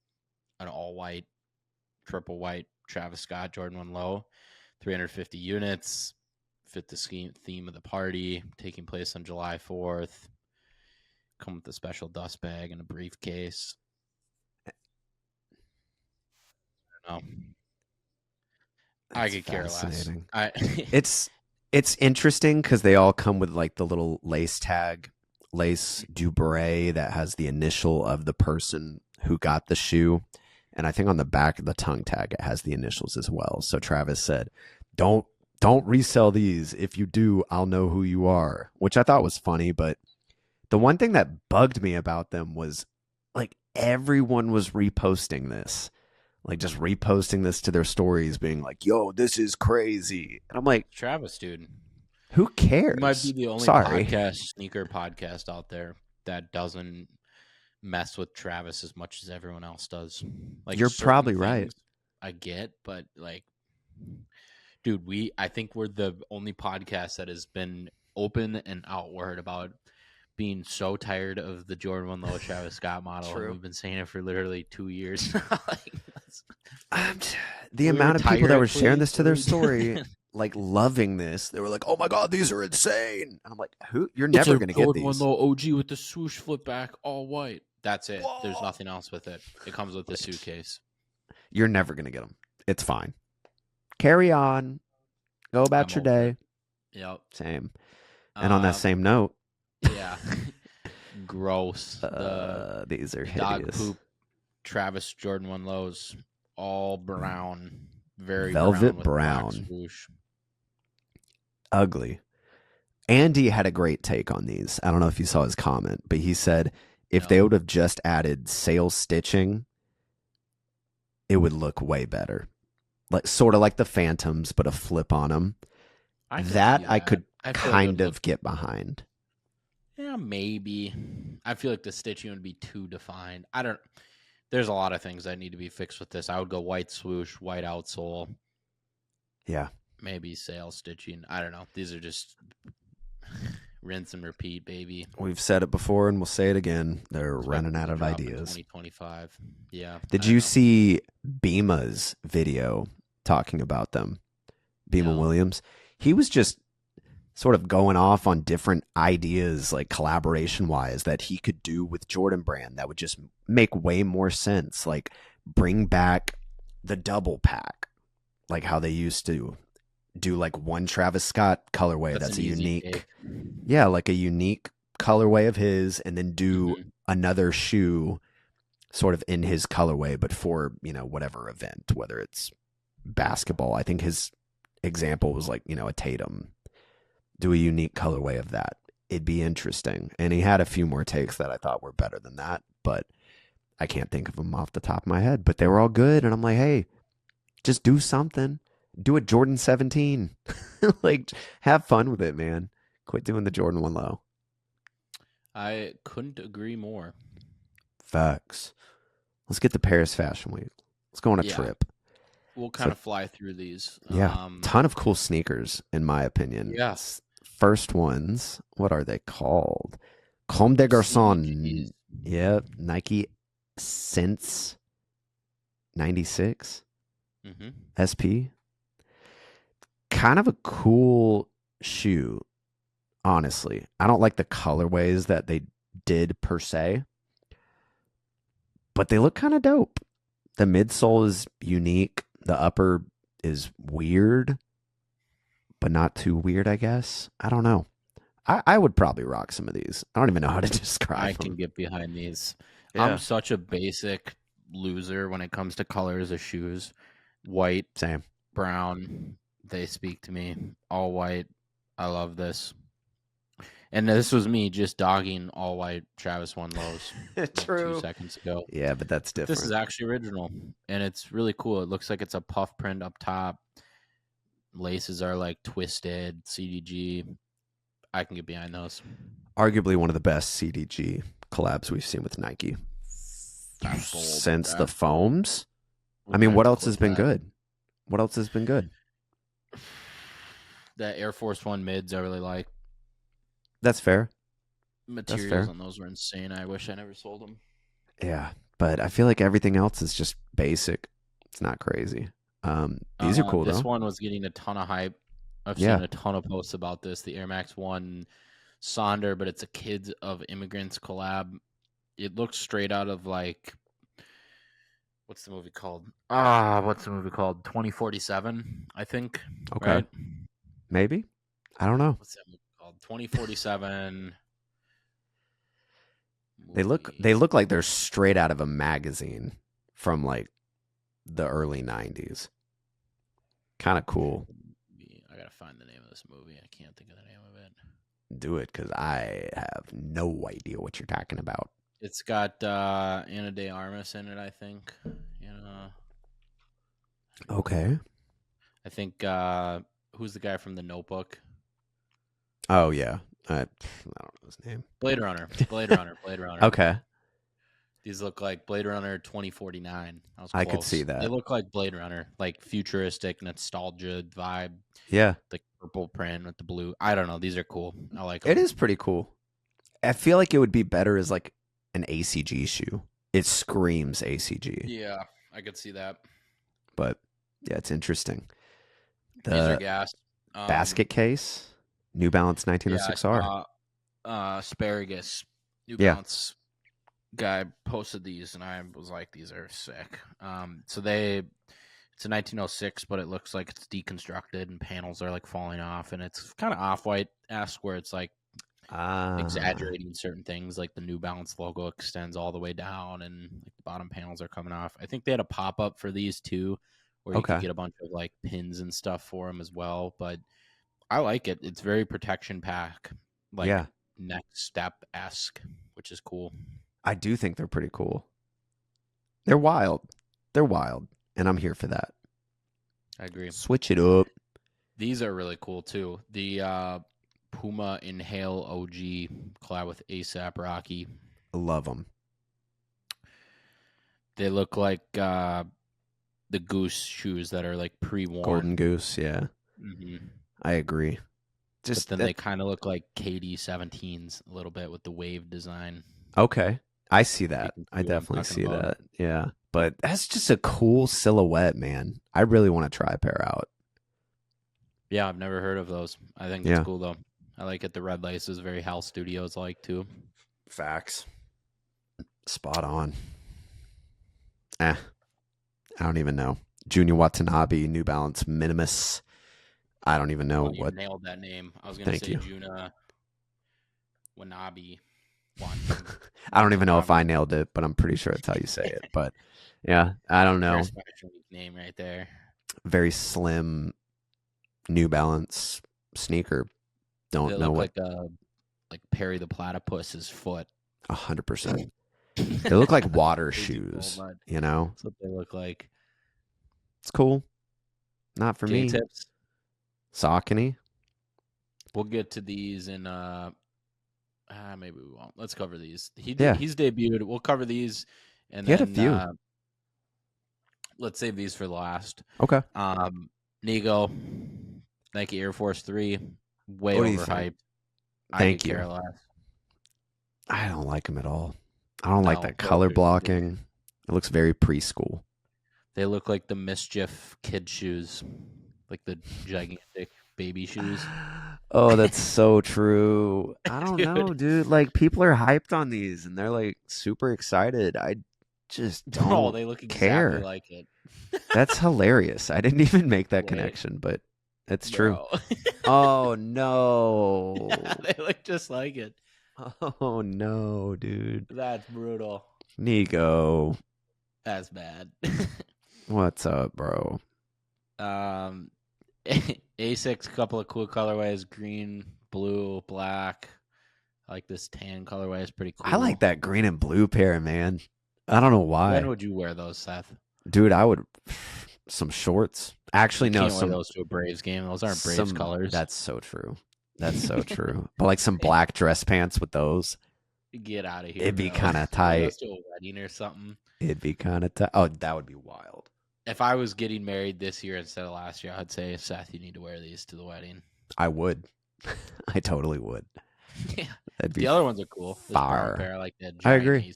an all white, triple white Travis Scott Jordan 1 Low, 350 units, fit the theme of the party, taking place on July 4th. Come with a special dust bag and a briefcase. I don't know. I could care less. It's interesting because they all come with like the little lace tag, lace Dubray that has the initial of the person who got the shoe, and I think on the back of the tongue tag it has the initials as well. So Travis said, "Don't resell these. If you do, I'll know who you are," which I thought was funny. But the one thing that bugged me about them was like everyone was reposting this. Like just reposting this to their stories, being like, "Yo, this is crazy," and I'm like, Travis, dude, who cares? You might be the only sneaker podcast out there that doesn't mess with Travis as much as everyone else does. Like, you're probably right. I get, but like, dude, I think we're the only podcast that has been open and outward about being so tired of the Jordan 1 Low Travis Scott model. And we've been saying it for literally 2 years. The amount of people that were sharing this to their story, like loving this, they were like, "Oh my god, these are insane!" And I'm like, "Who? You're never going to get these." Jordan 1 Low OG with the swoosh flip back, all white. That's it. Whoa. There's nothing else with it. It comes with the suitcase. You're never going to get them. It's fine. Carry on. Go about your day. Yep. Same. And on that same note. Yeah. Gross. These are hideous. Dog poop Travis Jordan 1 Lows. All brown. Very velvet brown. Ugly. Andy had a great take on these. I don't know if you saw his comment, but he said if they would have just added sail stitching, it would look way better. Like sort of like the Phantoms, but a flip on them. I could kind of get behind. Yeah, maybe. I feel like the stitching would be too defined. There's a lot of things that need to be fixed with this. I would go white swoosh, white outsole. Yeah. Maybe sail stitching. I don't know. These are just rinse and repeat, baby. We've said it before and we'll say it again. They're running out of ideas. 2025. Yeah. Did you see Bima's video talking about them? Bima Williams? He was just sort of going off on different ideas, like collaboration-wise, that he could do with Jordan Brand that would just make way more sense. Like bring back the double pack, like how they used to do like one Travis Scott colorway that's a unique, like a unique colorway of his, and then do another shoe sort of in his colorway, but for, whatever event, whether it's basketball. I think his example was like, a Tatum. Do a unique colorway of that. It'd be interesting. And he had a few more takes that I thought were better than that, but I can't think of them off the top of my head. But they were all good, and I'm like, hey, just do something. Do a Jordan 17. Like, have fun with it, man. Quit doing the Jordan 1 Low. I couldn't agree more. Facts. Let's get to Paris Fashion Week. Let's go on a trip. We'll kind of fly through these. Yeah, ton of cool sneakers, in my opinion. Yes. First ones, what are they called? Comme des Garçons. Yeah, Nike Sense 96 SP. Kind of a cool shoe, honestly. I don't like the colorways that they did per se, but they look kind of dope. The midsole is unique. The upper is weird, but not too weird, I guess. I don't know. I would probably rock some of these. I don't even know how to describe them. I can get behind these. Yeah. I'm such a basic loser when it comes to colors of shoes. White, same. Brown, they speak to me. All white. I love this. And this was me just dogging all white Travis 1 Lows True. 2 seconds ago. Yeah, but that's different. This is actually original, and it's really cool. It looks like it's a puff print up top. laces are like twisted, CDG. I can get behind those. Arguably one of the best CDG collabs we've seen with Nike since the foams. I mean, what else has been good? What else has been good? The Air Force One mids I really like. That's fair. Materials on those were insane. I wish I never sold them. Yeah, but I feel like everything else is just basic. It's not crazy. These are cool, this though. This one was getting a ton of hype. I've seen a ton of posts about this. The Air Max 1 Sonder, but it's a Kids of Immigrants collab. It looks straight out of like, what's the movie called? 2047, I think. Okay. Right? Maybe. I don't know. What's that movie called? 2047. They look like they're straight out of a magazine from like the early 90s. Kind of cool. I gotta find the name of this movie. I can't think of the name of it. Do it, because I have no idea what you're talking about. It's got Ana de Armas in it, I think. Okay. I think who's the guy from The Notebook? Oh yeah, I don't know his name. Blade Runner. Okay. These look like Blade Runner 2049. I could see that. They look like Blade Runner, like futuristic nostalgia vibe. Yeah. The purple print with the blue. I don't know. These are cool. I like them. It is pretty cool. I feel like it would be better as like an ACG shoe. It screams ACG. Yeah, I could see that. But yeah, it's interesting. These are gas. Basket case, New Balance 1906R. Asparagus. New Balance guy posted these, and I was like, these are sick. It's a 1906, but it looks like it's deconstructed, and panels are like falling off, and it's kind of off-white-esque where it's like exaggerating certain things, like the New Balance logo extends all the way down, and like the bottom panels are coming off. I think they had a pop-up for these too, where you could get a bunch of like pins and stuff for them as well. But I like it. It's very protection pack, like next step-esque, which is cool. I do think they're pretty cool. They're wild. And I'm here for that. I agree. Switch it up. These are really cool too. The Puma Inhale OG collab with ASAP Rocky. I love them. They look like the Goose shoes that are like pre-worn. Golden Goose, yeah. Mm-hmm. I agree. But then they kind of look like KD17s a little bit with the wave design. Okay. I see that. I definitely see that. Yeah. But that's just a cool silhouette, man. I really want to try a pair out. Yeah, I've never heard of those. I think it's cool, though. I like it. The red lace is very Hell Studios like, too. Facts. Spot on. I don't even know. Junior Watanabe, New Balance Minimus. I don't even know what. You nailed that name. I was going to say Juna Wanabe. I don't even know if I nailed it, but I'm pretty sure that's how you say it. But yeah, I don't know. Name right there. Very slim New Balance sneaker. Don't know what. Like Perry the Platypus's foot. 100%. They look like water shoes. You know, that's what they look like. It's cool. Not for me. Tips. Saucony. We'll get to these in maybe we won't. Let's cover these. He's debuted. We'll cover these, and he had a few. Let's save these for the last. Okay. Nigo, Nike Air Force 3, way overhyped. Thank you. I don't like them at all. I don't like that color blocking. It looks very preschool. They look like the Mischief kid shoes, like the gigantic baby shoes. Oh, that's so true. I don't know, dude. Like, people are hyped on these, and they're like super excited. I just don't they look care. Exactly like it. That's hilarious. I didn't even make that connection, but it's true. Oh no, they look just like it. Oh no, dude. That's brutal. Nigo. That's bad. What's up, bro? A6, couple of cool colorways: green, blue, black. I like this tan colorway. It's pretty cool. I like that green and blue pair, man. I don't know why. When would you wear those, Seth? Dude, I would some shorts. Actually, You no, can't wear those to a Braves game. Those aren't Braves colors. That's so true. That's so true. But like some black dress pants with those. Get out of here. It'd be kind of Wear tight. those to a wedding or something. It'd be kind of tight. Oh, that would be wild. If I was getting married this year instead of last year, I'd say, Seth, you need to wear these to the wedding. I would. I totally would. Yeah. The other ones are cool. Fire. Pair, like that. I agree.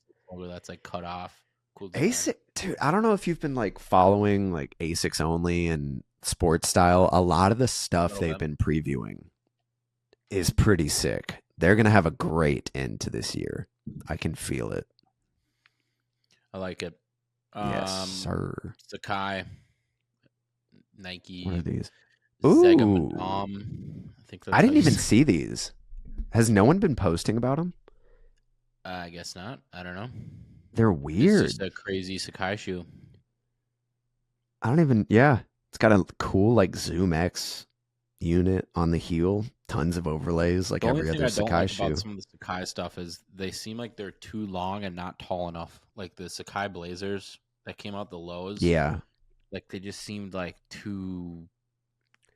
That's like cut off. Cool ASIC, dude. I don't know if you've been like following like ASICs only and sports style. A lot of the stuff they've been previewing is pretty sick. They're gonna have a great end to this year. I can feel it. I like it. Yes, sir. Sakai, Nike. What are these? Ooh. I didn't even see these. Has no one been posting about them? I guess not. I don't know. They're weird. It's just a crazy Sakai shoe. I don't even. Yeah, it's got a cool like Zoom X unit on the heel. Tons of overlays like every other Sakai shoe. About some of the Sakai stuff is they seem like they're too long and not tall enough. Like the Sakai Blazers that came out the lows. Yeah. Like they just seemed like too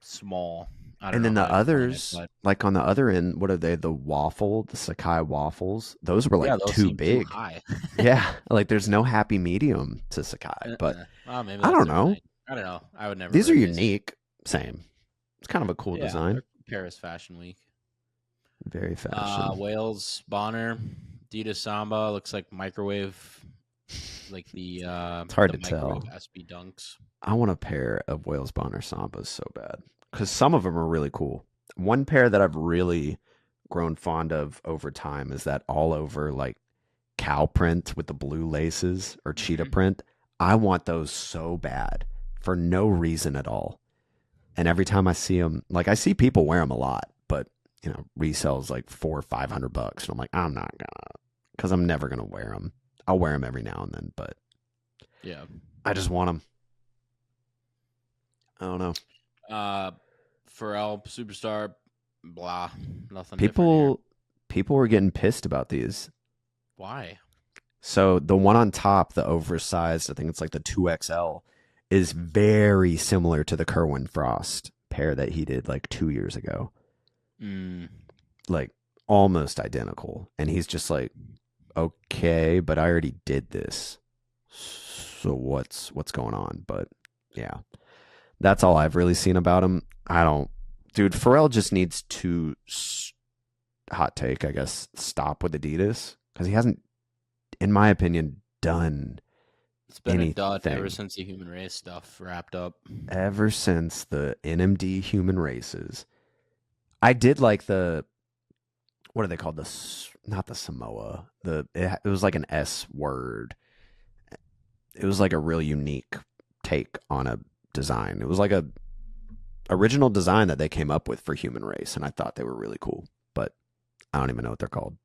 small. And then the others, like on the other end, what are they? The Sakai waffles. Those were like too big. Too high. Yeah, like there's no happy medium to Sakai. But maybe I don't know. I don't know. I would never. These are unique. Same. It's kind of a cool design. Paris Fashion Week. Very fashion. Wales Bonner, Adidas Samba looks like microwave, like the. It's hard to tell. SB Dunks. I want a pair of Wales Bonner Sambas so bad because some of them are really cool. One pair that I've really grown fond of over time is that all over like cow print with the blue laces or cheetah print. I want those so bad for no reason at all. And every time I see them, like I see people wear them a lot, but you know, resells like $400 or $500, and I'm like, I'm not gonna, because I'm never gonna wear them. I'll wear them every now and then, but yeah, I just want them. I don't know. Pharrell Superstar, blah, nothing. People were getting pissed about these. Why? So the one on top, the oversized, I think it's like the 2XL, is very similar to the Kerwin Frost pair that he did like 2 years ago. Like almost identical. And he's just like, okay, but I already did this. So what's going on? But yeah, that's all I've really seen about him. Dude, Pharrell just needs to, hot take, I guess, stop with Adidas because he hasn't, in my opinion, done It's been anything. a dud ever since the human race stuff wrapped up. Ever since the NMD human races. I did like what are they called? Not the Samoa. It was like an S word. It was like a real unique take on a design. It was like a original design that they came up with for human race, and I thought they were really cool. But I don't even know what they're called.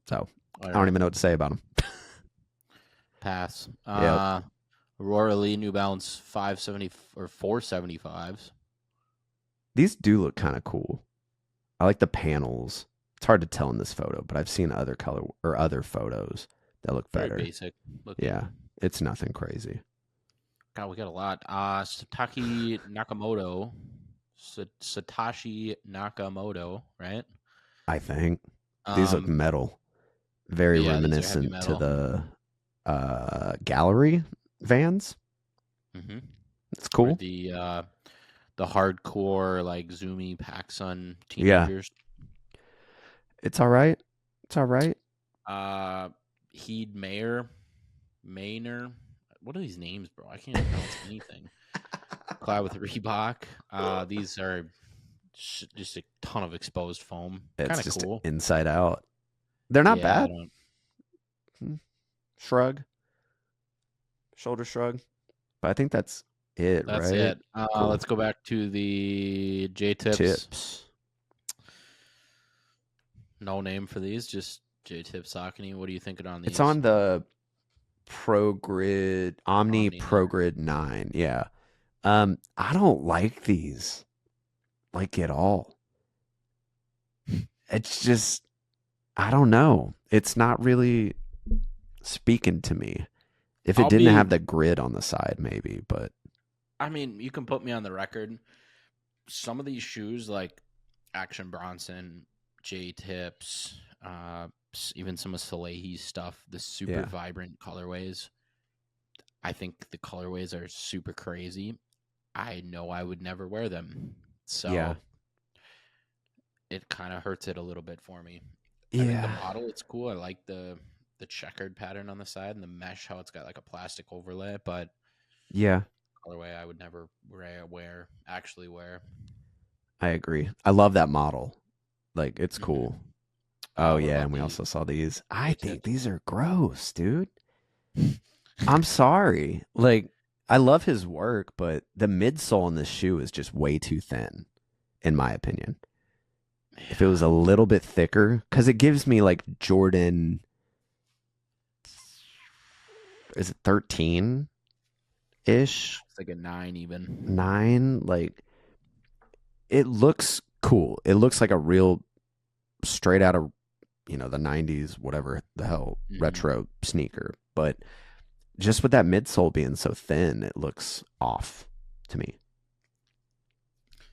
So I don't even know what to say about them. Pass. Yep. Aurora Lee New Balance 570 or 475s. These do look kind of cool. I like the panels. It's hard to tell in this photo, but I've seen other photos that look better. Very basic looking. Yeah, it's nothing crazy. God, we got a lot. Satoshi Nakamoto. Satoshi Nakamoto, right? I think. These look metal. Very reminiscent to the gallery Vans. Mm-hmm. It's cool. Or the hardcore, like, zoomy PacSun teenagers. Yeah. It's all right. Heed Maynor. What are these names, bro? I can't pronounce anything. Cloud with Reebok. These are just a ton of exposed foam. It's just cool. Inside out. They're not bad. Shrug. Shoulder shrug. But I think that's it, That's right? it. Cool. Let's go back to the J-Tips. No name for these, just J-Tips Saucony. What are you thinking on these? It's on the Pro Grid, Omni Pro Grid 9. Yeah. I don't like these like at all. It's just, I don't know. It's not really speaking to me. If it didn't have the grid on the side, maybe, but I mean, you can put me on the record. Some of these shoes, like Action Bronson, J Tips, even some of Salehi's stuff, the super Yeah. vibrant colorways. I think the colorways are super crazy. I know I would never wear them. Yeah. So it kind of hurts it a little bit for me. I think the Yeah. model, it's cool. I like the checkered pattern on the side and the mesh, how it's got like a plastic overlay, but Yeah. colorway I would never actually wear. I agree. I love that model. Like, it's Mm-hmm. cool. Oh, What yeah. about And we the also saw these. I think J-tips? these are gross, dude. I'm sorry. Like, I love his work, but the midsole in this shoe is just way too thin, in my opinion. If it was a Yeah. little bit thicker, because it gives me like Jordan, is it 13 ish? It's like a 9 even. 9? Like, it looks cool. It looks like a real straight out of, the 90s, whatever the hell, Mm-hmm. retro sneaker. But just with that midsole being so thin, it looks off to me.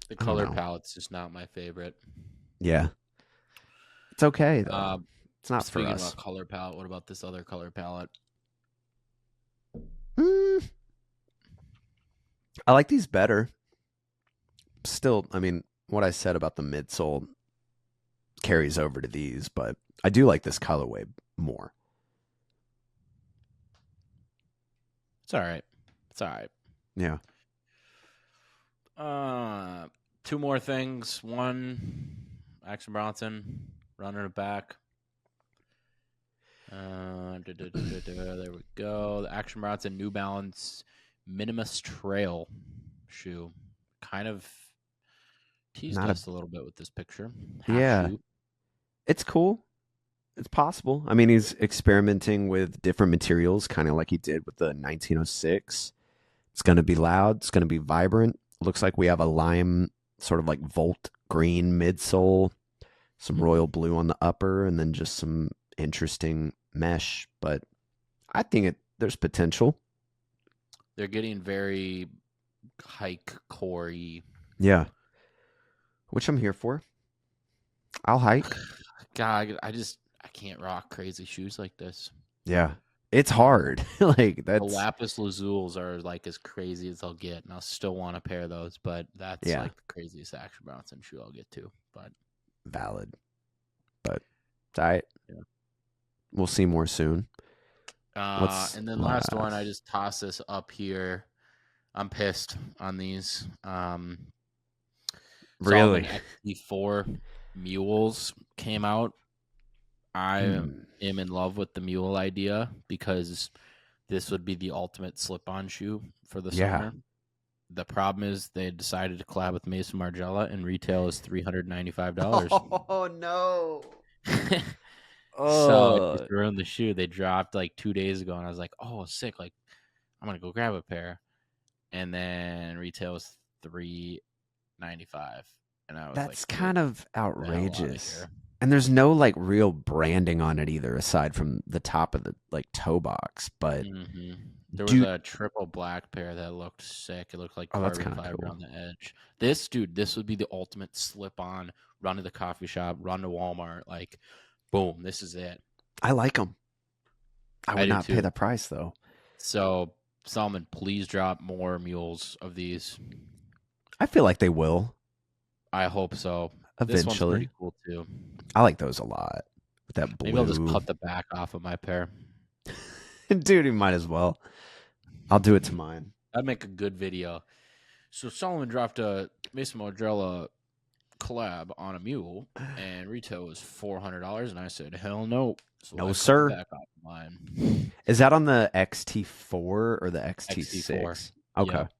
The I don't color know. palette's just not my favorite. Yeah. It's okay, though. Uh, It's not for Speaking us. about color palette, what about this other color palette? Mm, I like these better. Still, I mean, what I said about the midsole carries over to these, but I do like this colorway more. It's all right. It's all right. Yeah. Two more things. One, Action Bronson running it back. There we go. The Action Bronson New Balance Minimus Trail shoe. Kind of teased Not a us a little bit with this picture. Half Yeah. shoe. It's cool. It's possible. I mean, he's experimenting with different materials, kind of like he did with the 1906. It's going to be loud. It's going to be vibrant. Looks like we have a lime, sort of like Volt green midsole, some royal blue on the upper, and then just some interesting mesh. But I think there's potential. They're getting very hike core-y. Yeah. Which I'm here for. I'll hike. God, I can't rock crazy shoes like this. Yeah. It's hard. Like, The that's, lapis lazules are like as crazy as I'll get, and I'll still want a pair of those. But that's yeah, like the craziest Action Bronson shoe I'll get to. But valid. But it's all right. yeah. We'll see more soon. What's And then last one, I last? just toss this up here. I'm pissed on these. Solomon Really? XT4 mules came out. I am in love with the mule idea because this would be the ultimate slip-on shoe for the Yeah. summer. The problem is they decided to collab with Mason Margiela, and retail is $395. Oh no. So it just Oh, ruined the shoe. They dropped like 2 days ago, and I was like, "Oh, sick! Like, I'm gonna go grab a pair." And then retail was $395, and I was like, that's "Get kind of the hell out of outrageous. here!" And there's no like real branding on it either, aside from the top of the like toe box. But Mm-hmm. There was dude, a triple black pair that looked sick. It looked like oh, that's carbon kind of fiber cool. on the edge. This would be the ultimate slip-on. Run to the coffee shop, run to Walmart, like, boom, this is it. I like them. I I would do not pay too. the price though. So, Salmon, please drop more mules of these. I feel like they will I hope so. This one's pretty eventually. cool too. I like those a lot with that Maybe I'll just blue. cut the back off of my pair. Dude, you might as well. I'll do it to mine. That'd make a good video. So Solomon dropped a Mason Margiela collab on a mule, and retail was $400, and I said, "Hell no!" So No, I cut the sir. back off of mine. Is that on the XT4 or the XT4. XT6? Okay. Yep.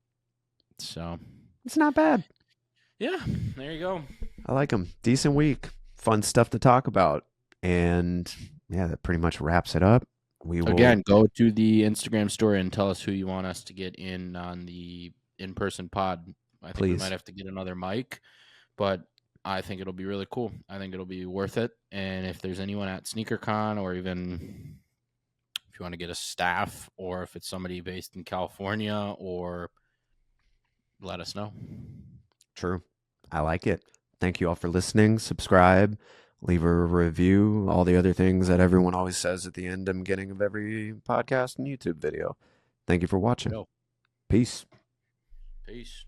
So It's not bad. yeah, there you go. I like them. Decent week. Fun stuff to talk about. And yeah, that pretty much wraps it up. We will. Again, go to the Instagram story and tell us who you want us to get in on the in-person pod. I think we Please. might have to get another mic, but I think it'll be really cool. I think it'll be worth it. And if there's anyone at SneakerCon, or even if you want to get a staff, or if it's somebody based in California or let us know. True. I like it. Thank you all for listening. Subscribe, leave a review, all the other things that everyone always says at the end and beginning of every podcast and YouTube video. Thank you for watching. Peace. Peace.